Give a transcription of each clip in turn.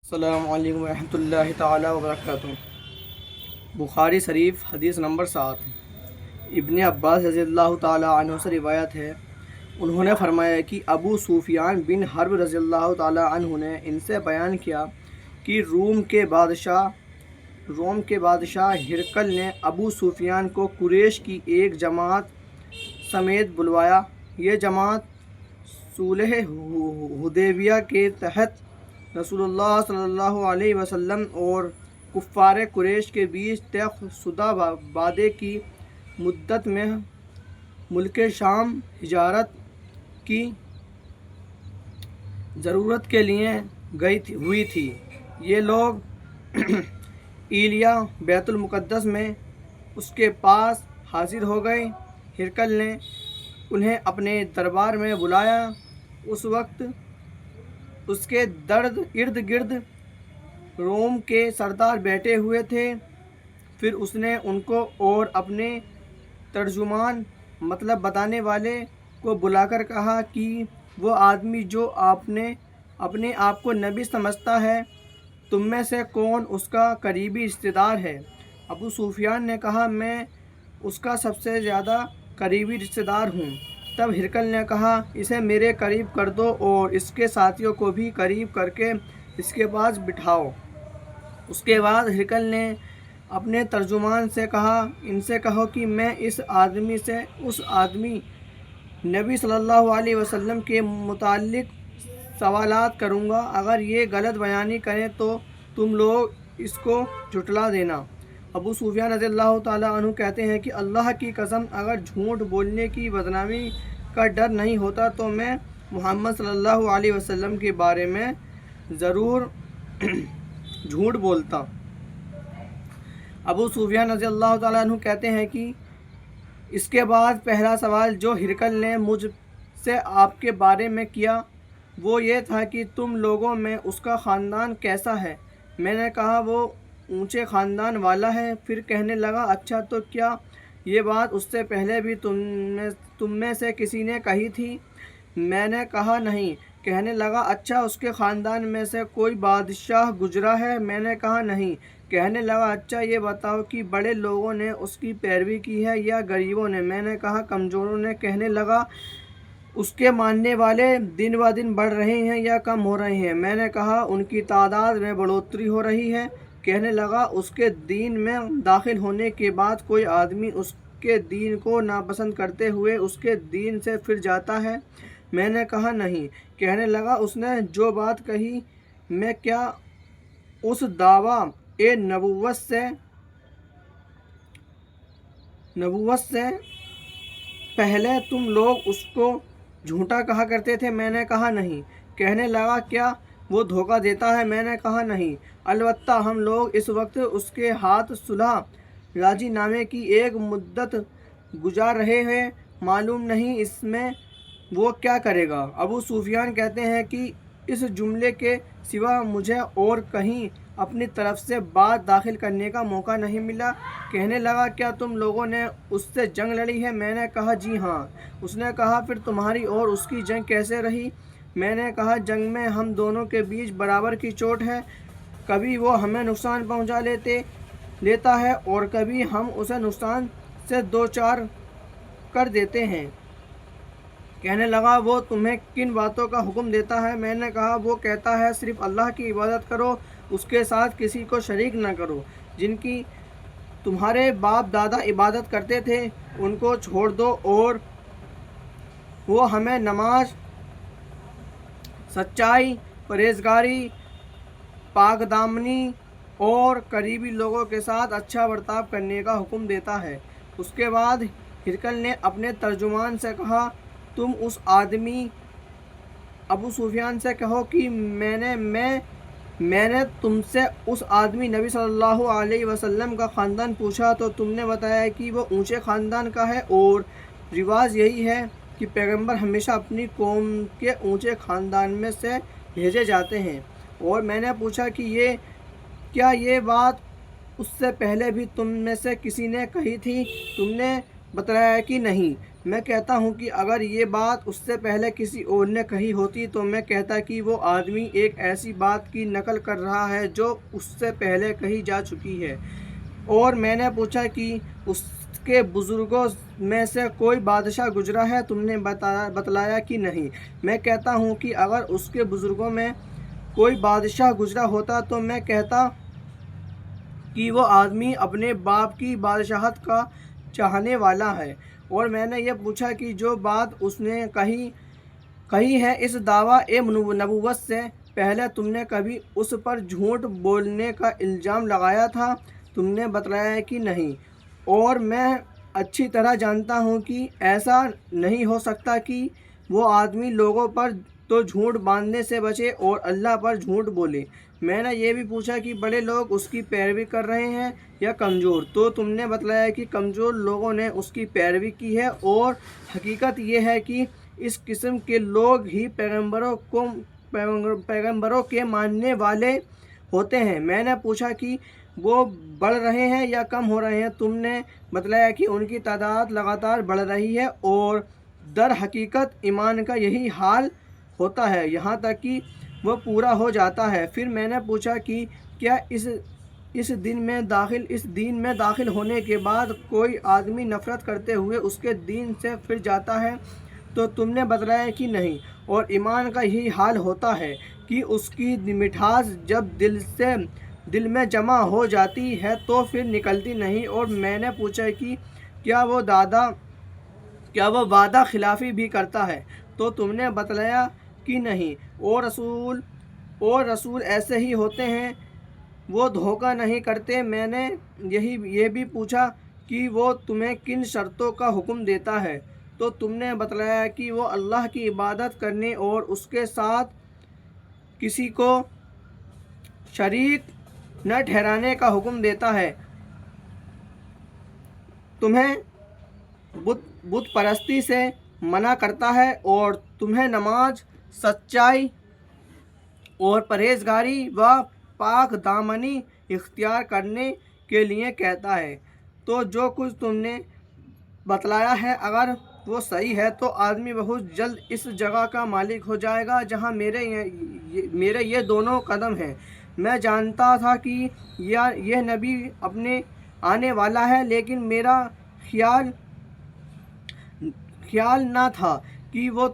السلام علیکم ورحمۃ اللہ تعالیٰ وبرکاتہ۔ بخاری شریف حدیث نمبر 7۔ ابن عباس رضی اللہ تعالیٰ عنہ سے روایت ہے، انہوں نے فرمایا کہ ابو سفیان بن حرب رضی اللہ تعالیٰ عنہ نے ان سے بیان کیا کہ روم کے بادشاہ ہرقل نے ابو سفیان کو قریش کی ایک جماعت سمیت بلوایا۔ یہ جماعت صلح حدیبیہ کے تحت رسول اللہ صلی اللہ علیہ وسلم اور کفار قریش کے بیچ طے شدہ وعدے کی مدت میں ملک شام ہجرت کی ضرورت کے لیے ہوئی تھی۔ یہ لوگ ایلیا بیت المقدس میں اس کے پاس حاضر ہو گئے۔ ہرقل نے انہیں اپنے دربار میں بلایا۔ اس وقت اس کے ارد گرد روم کے سردار بیٹھے ہوئے تھے۔ پھر اس نے ان کو اور اپنے ترجمان مطلب بتانے والے کو بلا کر کہا کہ وہ آدمی جو اپنے آپ کو نبی سمجھتا ہے، تم میں سے کون اس کا قریبی رشتہ دار ہے؟ ابو سفیان نے کہا، میں اس کا سب سے زیادہ قریبی رشتہ دار ہوں۔ تب ہرقل نے کہا، اسے میرے قریب کر دو اور اس کے ساتھیوں کو بھی قریب کر کے اس کے پاس بٹھاؤ۔ اس کے بعد ہرقل نے اپنے ترجمان سے کہا، ان سے کہو کہ میں اس آدمی سے نبی صلی اللہ علیہ وسلم کے متعلق سوالات کروں گا۔ اگر یہ غلط بیانی کریں تو تم لوگ اس کو جھٹلا دینا۔ ابو سفیان رضی اللہ تعالیٰ عنہ کہتے ہیں کہ اللہ کی قسم، اگر جھوٹ بولنے کی بدنامی کا ڈر نہیں ہوتا تو میں محمد صلی اللہ علیہ وسلم کے بارے میں ضرور جھوٹ بولتا۔ ابو سفیان رضی اللہ تعالیٰ عنہ کہتے ہیں کہ اس کے بعد پہلا سوال جو ہرقل نے مجھ سے آپ کے بارے میں کیا وہ یہ تھا کہ تم لوگوں میں اس کا خاندان کیسا ہے؟ میں نے کہا، وہ اونچے خاندان والا ہے۔ پھر کہنے لگا، اچھا تو کیا یہ بات اس سے پہلے بھی تم میں سے کسی نے کہی تھی؟ میں نے کہا، نہیں۔ کہنے لگا، اچھا اس کے خاندان میں سے کوئی بادشاہ گزرا ہے؟ میں نے کہا، نہیں۔ کہنے لگا، اچھا یہ بتاؤ کہ بڑے لوگوں نے اس کی پیروی کی ہے یا غریبوں نے؟ میں نے کہا، کمزوروں نے۔ کہنے لگا، اس کے ماننے والے دن بہ دن بڑھ رہے ہیں یا کم ہو رہے ہیں؟ میں نے کہا، ان کی تعداد میں بڑھوتری ہو رہی ہے۔ کہنے لگا، اس کے دین میں داخل ہونے کے بعد کوئی آدمی اس کے دین کو ناپسند کرتے ہوئے اس کے دین سے پھر جاتا ہے؟ میں نے کہا، نہیں۔ کہنے لگا، اس نے جو بات کہی، میں کیا اس دعویٰ نبوت سے پہلے تم لوگ اس کو جھوٹا کہا کرتے تھے؟ میں نے کہا، نہیں۔ کہنے لگا، کیا وہ دھوکہ دیتا ہے؟ میں نے کہا، نہیں۔ البتہ ہم لوگ اس وقت اس کے ہاتھ صلح راضی نامے کی ایک مدت گزار رہے ہیں، معلوم نہیں اس میں وہ کیا کرے گا۔ ابو سفیان کہتے ہیں کہ اس جملے کے سوا مجھے اور کہیں اپنی طرف سے بات داخل کرنے کا موقع نہیں ملا۔ کہنے لگا، کیا تم لوگوں نے اس سے جنگ لڑی ہے؟ میں نے کہا، جی ہاں۔ اس نے کہا، پھر تمہاری اور اس کی جنگ کیسے رہی؟ میں نے کہا، جنگ میں ہم دونوں کے بیچ برابر کی چوٹ ہے۔ کبھی وہ ہمیں نقصان پہنچا لیتا ہے اور کبھی ہم اسے نقصان سے دوچار کر دیتے ہیں۔ کہنے لگا، وہ تمہیں کن باتوں کا حکم دیتا ہے؟ میں نے کہا، وہ کہتا ہے، صرف اللہ کی عبادت کرو، اس کے ساتھ کسی کو شریک نہ کرو۔ جن کی تمہارے باپ دادا عبادت کرتے تھے ان کو چھوڑ دو، اور وہ ہمیں نماز، سچائی، پرہیزگاری، پاک دامنی اور قریبی لوگوں کے ساتھ اچھا برتاؤ کرنے کا حکم دیتا ہے۔ اس کے بعد ہرقل نے اپنے ترجمان سے کہا، تم اس آدمی ابو سفیان سے کہو کہ میں نے تم سے اس آدمی نبی صلی اللہ علیہ وسلم کا خاندان پوچھا تو تم نے بتایا کہ وہ اونچے خاندان کا ہے، اور رواج یہی ہے کہ پیغمبر ہمیشہ اپنی قوم کے اونچے خاندان میں سے بھیجے جاتے ہیں۔ اور میں نے پوچھا کہ کیا یہ بات اس سے پہلے بھی تم میں سے کسی نے کہی تھی؟ تم نے بتایا کہ نہیں۔ میں کہتا ہوں کہ اگر یہ بات اس سے پہلے کسی اور نے کہی ہوتی تو میں کہتا کہ وہ آدمی ایک ایسی بات کی نقل کر رہا ہے جو اس سے پہلے کہی جا چکی ہے۔ اور میں نے پوچھا کہ اس کے بزرگوں میں سے کوئی بادشاہ گزرا ہے؟ تم نے بتلایا کہ نہیں۔ میں کہتا ہوں کہ اگر اس کے بزرگوں میں کوئی بادشاہ گزرا ہوتا تو میں کہتا کہ وہ آدمی اپنے باپ کی بادشاہت کا چاہنے والا ہے۔ اور میں نے یہ پوچھا کہ جو بات اس نے کہی ہے اس دعویٰ نبوت سے پہلے تم نے کبھی اس پر جھوٹ بولنے کا الزام لگایا تھا؟ تم نے بتلایا کہ نہیں۔ اور میں اچھی طرح جانتا ہوں کہ ایسا نہیں ہو سکتا کہ وہ آدمی لوگوں پر تو جھوٹ باندھنے سے بچے اور اللہ پر جھوٹ بولے۔ میں نے یہ بھی پوچھا کہ بڑے لوگ اس کی پیروی کر رہے ہیں یا کمزور؟ تو تم نے بتلایا کہ کمزور لوگوں نے اس کی پیروی کی ہے، اور حقیقت یہ ہے کہ اس قسم کے لوگ ہی پیغمبروں کے ماننے والے ہوتے ہیں۔ میں نے پوچھا کہ وہ بڑھ رہے ہیں یا کم ہو رہے ہیں؟ تم نے بتلایا کہ ان کی تعداد لگاتار بڑھ رہی ہے، اور در حقیقت ایمان کا یہی حال ہوتا ہے یہاں تک کہ وہ پورا ہو جاتا ہے۔ پھر میں نے پوچھا کہ کیا اس دین میں داخل ہونے کے بعد کوئی آدمی نفرت کرتے ہوئے اس کے دین سے پھر جاتا ہے؟ تو تم نے بتلایا کہ نہیں۔ اور ایمان کا یہی حال ہوتا ہے کہ اس کی مٹھاس جب دل میں جمع ہو جاتی ہے تو پھر نکلتی نہیں۔ اور میں نے پوچھا کہ کیا وہ وعدہ خلافی بھی کرتا ہے؟ تو تم نے بتلایا کہ نہیں۔ اور رسول ایسے ہی ہوتے ہیں، وہ دھوکہ نہیں کرتے۔ میں نے یہ بھی پوچھا کہ وہ تمہیں کن شرطوں کا حکم دیتا ہے؟ تو تم نے بتلایا کہ وہ اللہ کی عبادت کرنے اور اس کے ساتھ کسی کو شریک نہ ٹھہرانے کا حکم دیتا ہے، تمہیں بت پرستی سے منع کرتا ہے، اور تمہیں نماز، سچائی اور پرہیزگاری و پاک دامنی اختیار کرنے کے لیے کہتا ہے۔ تو جو کچھ تم نے بتلایا ہے اگر وہ صحیح ہے تو آدمی بہت جلد اس جگہ کا مالک ہو جائے گا جہاں میرے یہ دونوں قدم ہیں۔ میں جانتا تھا کہ یہ نبی اپنے آنے والا ہے، لیکن میرا خیال نہ تھا کہ وہ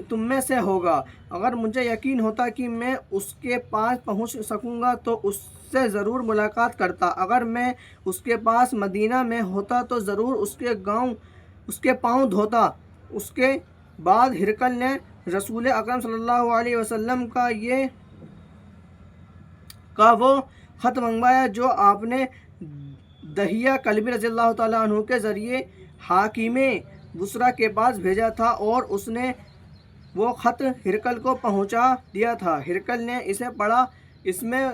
تم میں سے ہوگا۔ اگر مجھے یقین ہوتا کہ میں اس کے پاس پہنچ سکوں گا تو اس سے ضرور ملاقات کرتا۔ اگر میں اس کے پاس مدینہ میں ہوتا تو ضرور اس کے پاؤں دھوتا۔ اس کے بعد ہرقل نے رسول اکرم صلی اللہ علیہ وسلم کا وہ خط منگوایا جو آپ نے دحیہ کلبی رضی اللہ تعالیٰ عنہ کے ذریعے حاکم بصرہ کے پاس بھیجا تھا، اور اس نے وہ خط ہرقل کو پہنچا دیا تھا۔ ہرقل نے اسے پڑھا۔ اس میں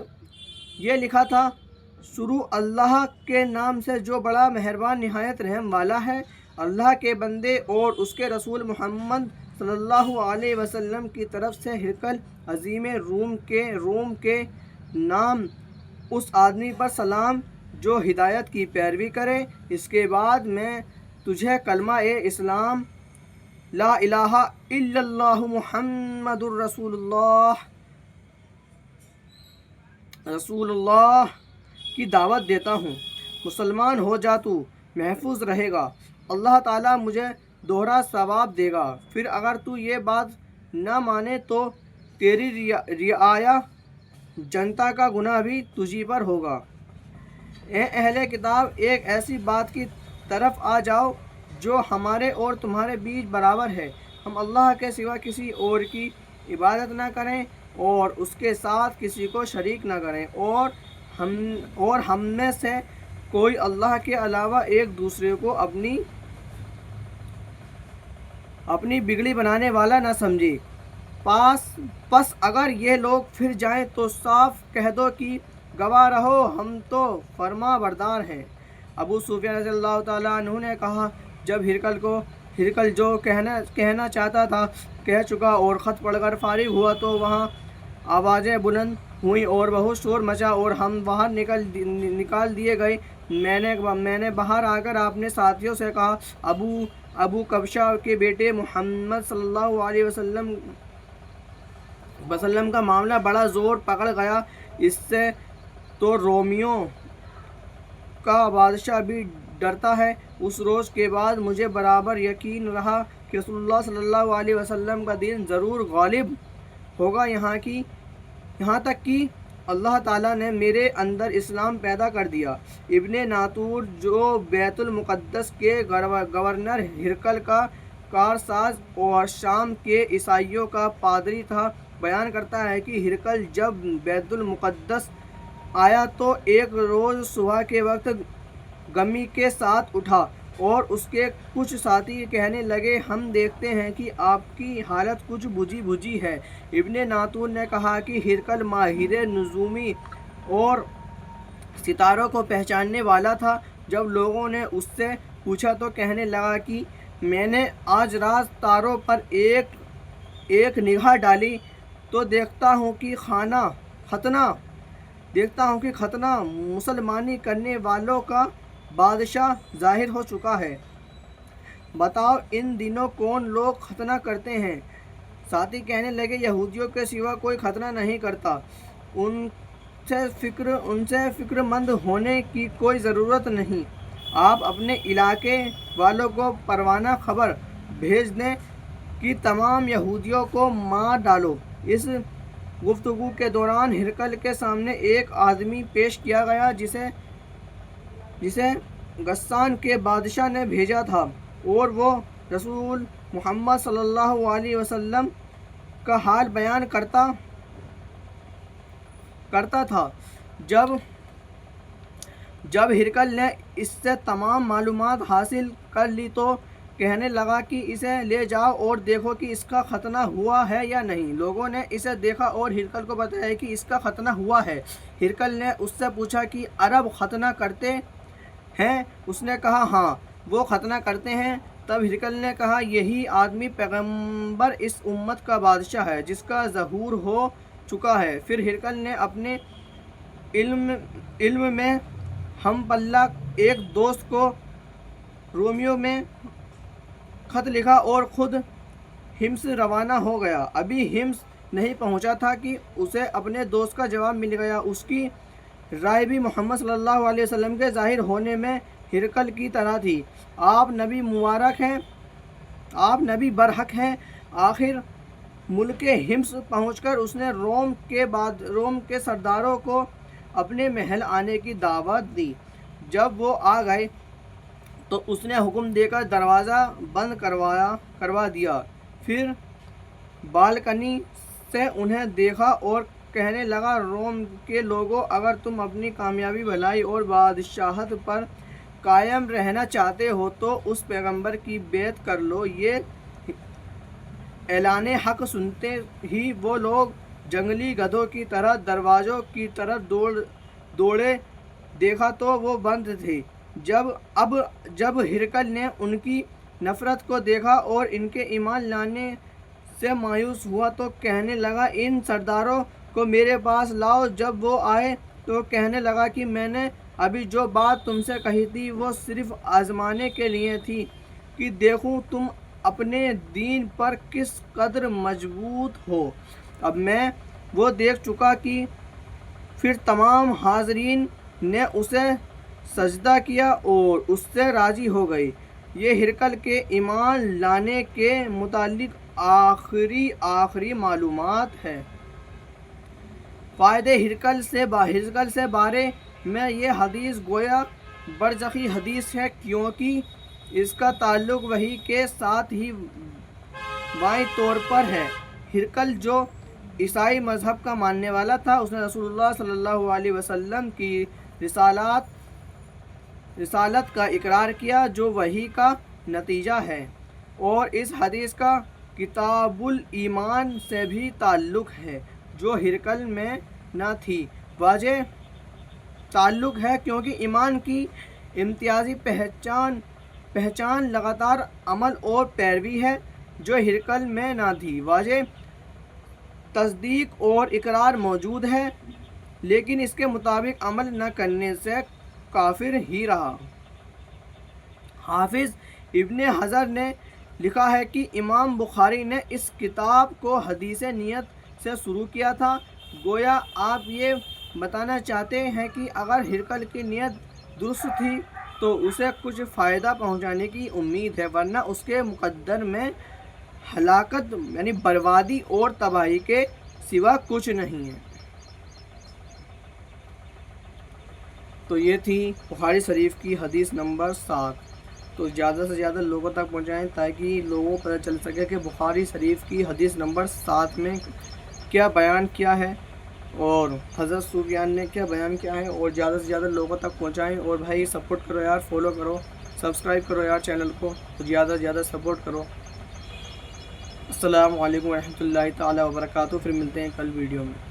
یہ لکھا تھا: شروع اللہ کے نام سے جو بڑا مہربان نہایت رحم والا ہے۔ اللہ کے بندے اور اس کے رسول محمد صلی اللہ علیہ وسلم کی طرف سے ہرقل عظیم روم کے نام اس آدمی پر سلام جو ہدایت کی پیروی کرے۔ اس کے بعد میں تجھے کلمہ اسلام لا الہ الا اللہ محمد رسول اللہ کی دعوت دیتا ہوں۔ مسلمان ہو جا، تو محفوظ رہے گا، اللہ تعالیٰ مجھے دوہرا ثواب دے گا۔ پھر اگر تو یہ بات نہ مانے تو تیری رعایا جنتا کا گناہ بھی تجھی پر ہوگا۔ اے اہل کتاب، ایک ایسی بات کی طرف آ جاؤ جو ہمارے اور تمہارے بیچ برابر ہے۔ ہم اللہ کے سوا کسی اور کی عبادت نہ کریں اور اس کے ساتھ کسی کو شریک نہ کریں، اور ہم میں سے کوئی اللہ کے علاوہ ایک دوسرے کو اپنی بگڑی بنانے والا نہ سمجھے۔ پس اگر یہ لوگ پھر جائیں تو صاف کہہ دو کہ گواہ رہو، ہم تو فرما بردار ہیں۔ ابو سفیان رضی اللہ تعالیٰ عنہ نے کہا: جب ہرقل جو کہنا چاہتا تھا کہہ چکا اور خط پڑھ کر فارغ ہوا تو وہاں آوازیں بلند ہوئیں اور بہت شور مچا اور ہم باہر نکال دیے گئے۔ میں نے باہر آ کر اپنے ساتھیوں سے کہا: ابو ابو کبشہ کے بیٹے محمد صلی اللہ علیہ وسلم کا معاملہ بڑا زور پکڑ گیا۔ اس سے تو رومیوں کا بادشاہ بھی ڈرتا ہے۔ اس روز کے بعد مجھے برابر یقین رہا کہ رسول اللہ صلی اللہ علیہ وسلم کا دین ضرور غالب ہوگا، یہاں تک کہ اللہ تعالیٰ نے میرے اندر اسلام پیدا کر دیا۔ ابن ناطور، جو بیت المقدس کے گورنر ہرقل کا کارساز اور شام کے عیسائیوں کا پادری تھا، بیان کرتا ہے کہ ہرقل جب بیت المقدس آیا تو ایک روز صبح کے وقت غمی کے ساتھ اٹھا اور اس کے کچھ ساتھی کہنے لگے، ہم دیکھتے ہیں کہ آپ کی حالت کچھ بجھی ہے۔ ابن ناطور نے کہا کہ ہرقل ماہر نجومی اور ستاروں کو پہچاننے والا تھا۔ جب لوگوں نے اس سے پوچھا تو کہنے لگا کہ میں نے آج رات تاروں پر ایک نگاہ ڈالی تو دیکھتا ہوں کہ ختنہ مسلمانی کرنے والوں کا بادشاہ ظاہر ہو چکا ہے۔ بتاؤ ان دنوں کون لوگ ختنہ کرتے ہیں؟ ساتھی کہنے لگے، یہودیوں کے سوا کوئی ختنہ نہیں کرتا، ان سے فکر مند ہونے کی کوئی ضرورت نہیں۔ آپ اپنے علاقے والوں کو پروانہ خبر بھیج دیں کہ تمام یہودیوں کو مار ڈالو۔ اس گفتگو کے دوران ہرقل کے سامنے ایک آدمی پیش کیا گیا جسے غسان کے بادشاہ نے بھیجا تھا، اور وہ رسول محمد صلی اللہ علیہ وسلم کا حال بیان کرتا تھا۔ جب ہرقل نے اس سے تمام معلومات حاصل کر لی تو کہنے لگا کہ اسے لے جاؤ اور دیکھو کہ اس کا ختنہ ہوا ہے یا نہیں۔ لوگوں نے اسے دیکھا اور ہرقل کو بتایا کہ اس کا ختنہ ہوا ہے۔ ہرقل نے اس سے پوچھا کہ عرب ختنہ کرتے ہیں؟ اس نے کہا ہاں، وہ ختنہ کرتے ہیں۔ تب ہرقل نے کہا، یہی آدمی پیغمبر اس امت کا بادشاہ ہے جس کا ظہور ہو چکا ہے۔ پھر ہرقل نے اپنے علم میں ہم پلہ ایک دوست کو رومیوں میں خط لکھا اور خود ہمس روانہ ہو گیا۔ ابھی ہمس نہیں پہنچا تھا کہ اسے اپنے دوست کا جواب مل گیا۔ اس کی رائے بھی محمد صلی اللہ علیہ وسلم کے ظاہر ہونے میں ہرقل کی طرح تھی۔ آپ نبی برحق ہیں۔ آخر ملک ہمس پہنچ کر اس نے روم کے سرداروں کو اپنے محل آنے کی دعوت دی۔ جب وہ آ گئے تو اس نے حکم دے کر دروازہ بند کروا دیا۔ پھر بالکنی سے انہیں دیکھا اور کہنے لگا، روم کے لوگوں، اگر تم اپنی کامیابی، بھلائی اور بادشاہت پر قائم رہنا چاہتے ہو تو اس پیغمبر کی بیعت کر لو۔ یہ اعلان حق سنتے ہی وہ لوگ جنگلی گدھوں کی طرح دروازوں کی طرف دوڑے۔ دیکھا تو وہ بند تھے۔ جب ہرقل نے ان کی نفرت کو دیکھا اور ان کے ایمان لانے سے مایوس ہوا تو کہنے لگا، ان سرداروں کو میرے پاس لاؤ۔ جب وہ آئے تو کہنے لگا کہ میں نے ابھی جو بات تم سے کہی تھی وہ صرف آزمانے کے لیے تھی کہ دیکھوں تم اپنے دین پر کس قدر مضبوط ہو۔ اب میں وہ دیکھ چکا کہ پھر تمام حاضرین نے اسے سجدہ کیا اور اس سے راضی ہو گئے۔ یہ ہرقل کے ایمان لانے کے متعلق آخری معلومات ہے۔ فائدے ہرقل سے بارے میں یہ حدیث گویا برزخی حدیث ہے، کیونکہ اس کا تعلق وحی کے ساتھ ہی واضح طور پر ہے۔ ہرقل جو عیسائی مذہب کا ماننے والا تھا، اس نے رسول اللہ صلی اللہ علیہ وسلم کی رسالت کا اقرار کیا جو وحی کا نتیجہ ہے، اور اس حدیث کا کتاب الایمان سے بھی تعلق ہے جو ہرقل میں نہ تھی۔ واضح تعلق ہے کیونکہ ایمان کی امتیازی پہچان لگاتار عمل اور پیروی ہے جو ہرقل میں نہ تھی۔ واضح تصدیق اور اقرار موجود ہے لیکن اس کے مطابق عمل نہ کرنے سے کافر ہی رہا۔ حافظ ابن حجر نے لکھا ہے کہ امام بخاری نے اس کتاب کو حدیث نیت سے شروع کیا تھا۔ گویا آپ یہ بتانا چاہتے ہیں کہ اگر ہرقل کی نیت درست تھی تو اسے کچھ فائدہ پہنچانے کی امید ہے، ورنہ اس کے مقدر میں ہلاکت یعنی بربادی اور تباہی کے سوا کچھ نہیں ہے۔ تو یہ تھی بخاری شریف کی حدیث نمبر 7۔ تو زیادہ سے زیادہ لوگوں تک پہنچائیں تاکہ لوگوں کو پتہ چل سکے کہ بخاری شریف کی حدیث نمبر 7 میں کیا بیان کیا ہے اور حضرت سفیان نے کیا بیان کیا ہے، اور زیادہ سے زیادہ لوگوں تک پہنچائیں۔ اور بھائی سپورٹ کرو یار، فالو کرو، سبسکرائب کرو یار چینل کو، زیادہ سے زیادہ سپورٹ کرو۔ السلام علیکم ورحمۃ اللہ تعالیٰ وبرکاتہ۔ پھر ملتے ہیں کل ویڈیو میں۔